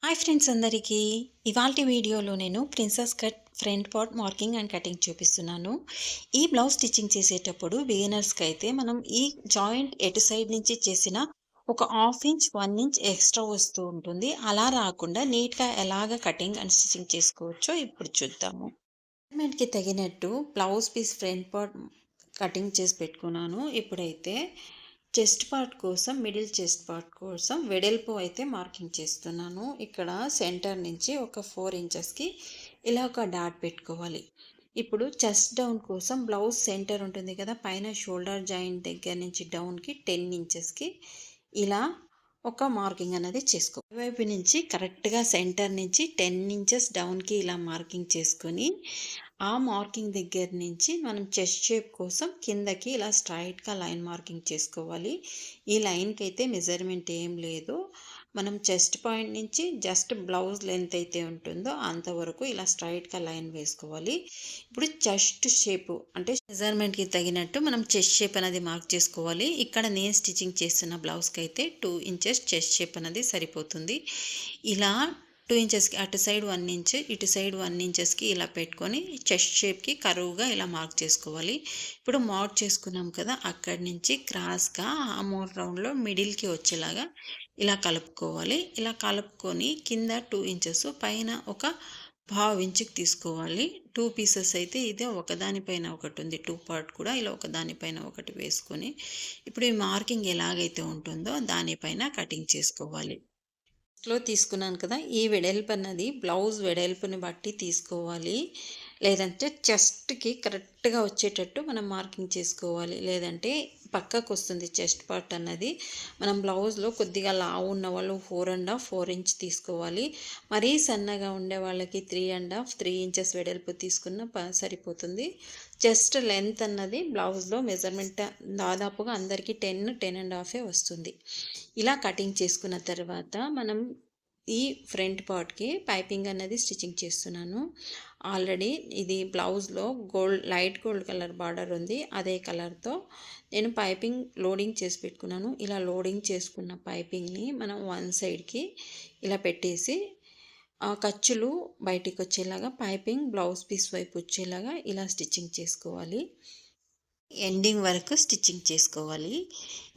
Hi friends అందరికీ ఇవాల్టి వీడియోలో నేను princess cut front part marking and cutting చూపిస్తున్నాను. ఈ బ్లౌజ్ స్టిచ్చింగ్ చేసేటప్పుడు బిగినర్స్కి అయితే మనం ఈ జాయింట్ ఎటు సైడ్ నుంచి చేసిన ఒక హాఫ్ ఇంచ్ 1 ఇంచ్ ఎక్స్ట్రా వస్తూ ఉంటుంది. అలా రాకుండా నీట్గా ఎలాగ కటింగ్ అండ్ స్టిచ్చింగ్ చేసుకోవచ్చో ఇప్పుడు చూద్దాము. మెజర్మెంట్కి తగినట్టు blouse piece front part cutting చేసి పెట్టుకున్నాను. ఇప్పుడైతే చెస్ట్ పార్ట్ కోసం మిడిల్ చెస్ట్ పార్ట్ కోసం వెడల్పు అయితే మార్కింగ్ చేస్తున్నాను. ఇక్కడ సెంటర్ నుంచి ఒక 4 ఇంచెస్కి ఇలా ఒక డాట్ పెట్టుకోవాలి. ఇప్పుడు చెస్ట్ డౌన్ కోసం బ్లౌజ్ సెంటర్ ఉంటుంది కదా, పైన షోల్డర్ జాయింట్ దగ్గర నుంచి డౌన్కి 10 ఇంచెస్కి ఇలా ఒక మార్కింగ్ అనేది చేసుకో. వైపు నుంచి కరెక్ట్గా సెంటర్ నుంచి 10 ఇంచెస్ డౌన్కి ఇలా మార్కింగ్ చేసుకొని ఆ మార్కింగ్ దగ్గర నుంచి మనం చెస్ట్ షేప్ కోసం కిందకి ఇలా స్ట్రైట్గా లైన్ మార్కింగ్ చేసుకోవాలి. ఈ లైన్కి అయితే మెజర్మెంట్ ఏం లేదు. మనం చెస్ట్ పాయింట్ నుంచి జస్ట్ బ్లౌజ్ లెంత్ అయితే ఉంటుందో అంతవరకు ఇలా స్ట్రైట్గా లైన్ వేసుకోవాలి. ఇప్పుడు చెస్ట్ షేప్ అంటే మెజర్మెంట్కి తగినట్టు మనం చెస్ట్ షేప్ అనేది మార్క్ చేసుకోవాలి. ఇక్కడ నేను స్టిచ్చింగ్ చేస్తున్న బ్లౌజ్కి అయితే 2 ఇంచెస్ చెస్ట్ షేప్ అనేది సరిపోతుంది. ఇలా 2 ఇంచెస్కి అటు సైడ్ 1 ఇంచ్ ఇటు సైడ్ 1 ఇంచెస్కి ఇలా పెట్టుకొని చెస్ట్ షేప్కి కరువుగా ఇలా మార్క్ చేసుకోవాలి. ఇప్పుడు మార్క్ చేసుకున్నాం కదా, అక్కడి నుంచి క్రాస్గా ఆర్మ్ రౌండ్లో మిడిల్కి వచ్చేలాగా ఇలా కలుపుకోవాలి. ఇలా కలుపుకొని కింద 2 ఇంచెస్ పైన ఒక పావు ఇంచుకి తీసుకోవాలి. 2 పీసెస్ అయితే ఇదే ఒకదానిపైన ఒకటి ఉంది. 2 పార్ట్ కూడా ఇలా ఒకదానిపైన ఒకటి వేసుకొని ఇప్పుడు ఈ మార్కింగ్ ఎలాగైతే ఉంటుందో దానిపైన కటింగ్ చేసుకోవాలి. లో తీసుకున్నాను కదా, ఈ వెడల్పు అన్నది బ్లౌజ్ వెడల్పుని బట్టి తీసుకోవాలి. లేదంటే చెస్ట్కి కరెక్ట్గా వచ్చేటట్టు మనం మార్కింగ్ చేసుకోవాలి. లేదంటే పక్కకు వస్తుంది చెస్ట్ పార్ట్ అన్నది. మనం బ్లౌజ్లో కొద్దిగా లావు ఉన్న వాళ్ళు 4.5 ఇంచ్ తీసుకోవాలి. మరీ సన్నగా ఉండే వాళ్ళకి 3 ఇంచెస్ వెడల్పు తీసుకున్న సరిపోతుంది. చెస్ట్ లెంత్ అన్నది బ్లౌజ్లో మెజర్మెంట్ దాదాపుగా అందరికీ 10.5 వస్తుంది. ఇలా కటింగ్ చేసుకున్న తర్వాత మనం ఈ ఫ్రంట్ పార్ట్కి పైపింగ్ అనేది స్టిచ్చింగ్ చేస్తున్నాను. ఆల్రెడీ ఇది బ్లౌజ్లో లైట్ గోల్డ్ కలర్ బార్డర్ ఉంది. అదే కలర్తో నేను పైపింగ్ లోడింగ్ చేసి పెట్టుకున్నాను. ఇలా లోడింగ్ చేసుకున్న పైపింగ్ని మనం వన్ సైడ్కి ఇలా పెట్టేసి ఖర్చులు బయటికి వచ్చేలాగా పైపింగ్ బ్లౌజ్ పీస్ వైపు వచ్చేలాగా ఇలా స్టిచ్చింగ్ చేసుకోవాలి. ఎండింగ్ వరకు స్టిచ్చింగ్ చేసుకోవాలి.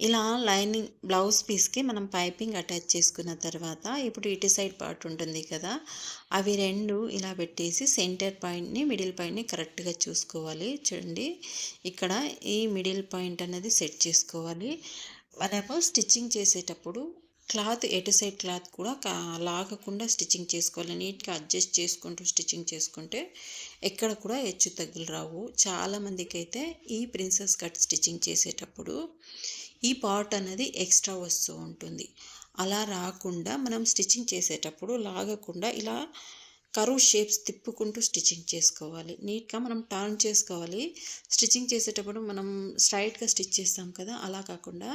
ఇలా లైనింగ్ బ్లౌజ్ పీస్కి మనం పైపింగ్ అటాచ్ చేసుకున్న తర్వాత ఇప్పుడు ఇటు సైడ్ పార్ట్ ఉంటుంది కదా, అవి రెండు ఇలా పెట్టేసి సెంటర్ పాయింట్ని మిడిల్ పాయింట్ని కరెక్ట్గా చూసుకోవాలి. చూడండి, ఇక్కడ ఈ మిడిల్ పాయింట్ అనేది సెట్ చేసుకోవాలి. మనము స్టిచ్చింగ్ చేసేటప్పుడు క్లాత్ ఎటు సైడ్ క్లాత్ కూడా లాగకుండా స్టిచ్చింగ్ చేసుకోవాలి. నీట్గా అడ్జస్ట్ చేసుకుంటూ స్టిచ్చింగ్ చేసుకుంటే ఎక్కడ కూడా హెచ్చు తగ్గులు రావు. చాలామందికి అయితే ఈ ప్రిన్సెస్ కట్ స్టిచ్చింగ్ చేసేటప్పుడు ఈ పార్ట్ అనేది ఎక్స్ట్రా వస్తూ ఉంటుంది. అలా రాకుండా మనం స్టిచ్చింగ్ చేసేటప్పుడు లాగకుండా ఇలా కరువు షేప్స్ తిప్పుకుంటూ స్టిచ్చింగ్ చేసుకోవాలి. నీట్గా మనం టర్న్ చేసుకోవాలి. స్టిచ్చింగ్ చేసేటప్పుడు మనం స్ట్రైట్గా స్టిచ్ చేస్తాం కదా, అలా కాకుండా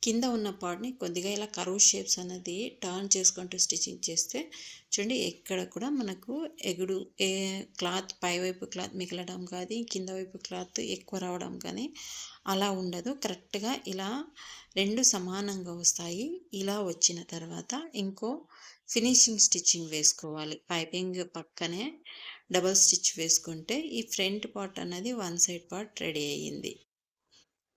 కింద ఉన్న పార్ట్ని కొద్దిగా ఇలా కరువు షేప్స్ అనేది టర్న్ చేసుకుంటూ స్టిచ్చింగ్ చేస్తే చూడండి, ఎక్కడ కూడా మనకు ఎగుడు క్లాత్ పైవైపు క్లాత్ మిగలడం కానీ కింద వైపు క్లాత్ ఎక్కువ రావడం కానీ అలా ఉండదు. కరెక్ట్గా ఇలా రెండు సమానంగా వస్తాయి. ఇలా వచ్చిన తర్వాత ఇంకో ఫినిషింగ్ స్టిచ్చింగ్ వేసుకోవాలి. పైపింగ్ పక్కనే డబల్ స్టిచ్ వేసుకుంటే ఈ ఫ్రంట్ పార్ట్ అనేది వన్ సైడ్ పార్ట్ రెడీ అయ్యింది.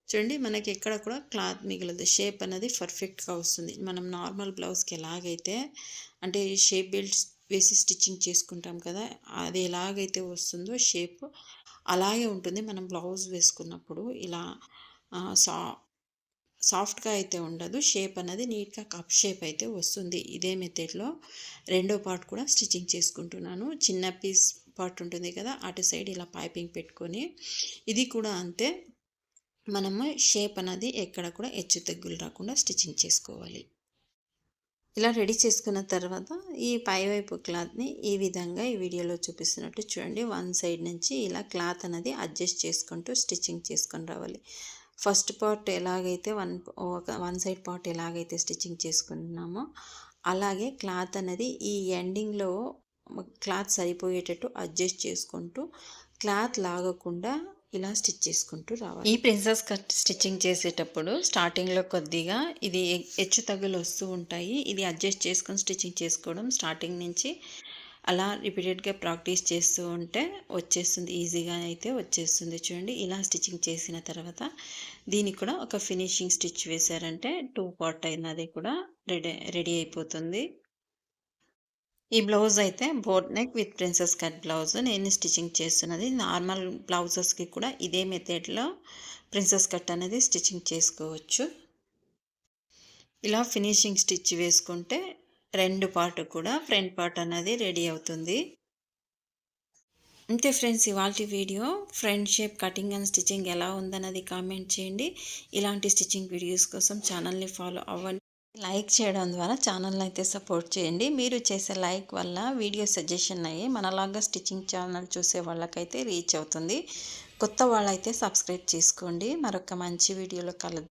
చూడండి, మనకి ఎక్కడ కూడా క్లాత్ మిగలదు. షేప్ అనేది పర్ఫెక్ట్గా వస్తుంది. మనం నార్మల్ బ్లౌజ్కి ఎలాగైతే అంటే షేప్ బెల్ట్స్ వేసి స్టిచ్చింగ్ చేసుకుంటాం కదా, అది ఎలాగైతే వస్తుందో షేప్ అలాగే ఉంటుంది. మనం బ్లౌజ్ వేసుకున్నప్పుడు ఇలా సా సాఫ్ట్గా అయితే ఉండదు. షేప్ అనేది నీట్గా కప్ షేప్ అయితే వస్తుంది. ఇదే మెథడ్లో రెండో పార్ట్ కూడా స్టిచ్చింగ్ చేసుకుంటున్నాను. చిన్న పీస్ పార్ట్ ఉంటుంది కదా, అటు సైడ్ ఇలా పైపింగ్ పెట్టుకొని ఇది కూడా అంతే. మనము షేప్ అనేది ఎక్కడ కూడా హెచ్చు తగ్గులు రాకుండా స్టిచ్చింగ్ చేసుకోవాలి. ఇలా రెడీ చేసుకున్న తర్వాత ఈ పైవైపు క్లాత్ని ఈ విధంగా ఈ వీడియోలో చూపిస్తున్నట్టు చూడండి, వన్ సైడ్ నుంచి ఇలా క్లాత్ అనేది అడ్జస్ట్ చేసుకుంటూ స్టిచ్చింగ్ చేసుకొని రావాలి. ఫస్ట్ పార్ట్ ఎలాగైతే వన్ సైడ్ పార్ట్ ఎలాగైతే స్టిచ్చింగ్ చేసుకున్నామో అలాగే క్లాత్ అనేది ఈ ఎండింగ్లో క్లాత్ సరిపోయేటట్టు అడ్జస్ట్ చేసుకుంటూ క్లాత్ లాగకుండా ఇలా స్టిచ్ చేసుకుంటూ రావాలి. ఈ ప్రిన్సెస్ కట్ స్టిచ్చింగ్ చేసేటప్పుడు స్టార్టింగ్‌లో కొద్దిగా ఇది హెచ్చు తగ్గులు వస్తూ ఉంటాయి. ఇది అడ్జస్ట్ చేసుకొని స్టిచ్చింగ్ చేసుకోవడం స్టార్టింగ్ నుంచి అలా రిపీటెడ్‌గా ప్రాక్టీస్ చేస్తూ ఉంటే వచ్చేస్తుంది. ఈజీగా అయితే వచ్చేస్తుంది. చూడండి ఇలా స్టిచ్చింగ్ చేసిన తర్వాత దీనికి కూడా ఒక ఫినిషింగ్ స్టిచ్ వేశారంటే 2 పార్ట్ అయినది కూడా రెడీ అయిపోతుంది. ఈ బ్లౌజ్ అయితే boat neck with princess cut blouse నేను స్టిచ్చింగ్ చేస్తున్నది. నార్మల్ బ్లౌజెస్‌కి కూడా ఇదే మెథడ్‌లో ప్రిన్సెస్ కట్ అనేది స్టిచ్చింగ్ చేసుకోవచ్చు. ఇలా ఫినిషింగ్ స్టిచ్ వేసుకుంటే 2 పార్ట్ కూడా ఫ్రంట్ పార్ట్ అనేది రెడీ అవుతుంది. అంతే ఫ్రెండ్స్ ఇవాల్టి video. Front shape cutting and stitching ఎలా ఉందన్నది కామెంట్ చేయండి. ఇలాంటి స్టిచ్చింగ్ వీడియోస్ కోసం ఛానల్‌ని ఫాలో అవ్వండి. లైక్ చేయడం ద్వారా ఛానల్ని అయితే సపోర్ట్ చేయండి. మీరు చేసే లైక్ వల్ల వీడియో సజెషన్ అయ్యి మనలాగా స్టిచ్చింగ్ ఛానల్ చూసే వాళ్ళకైతే రీచ్ అవుతుంది. కొత్త వాళ్ళైతే సబ్స్క్రైబ్ చేసుకోండి. మరొక మంచి వీడియోలో కలుద్దాం.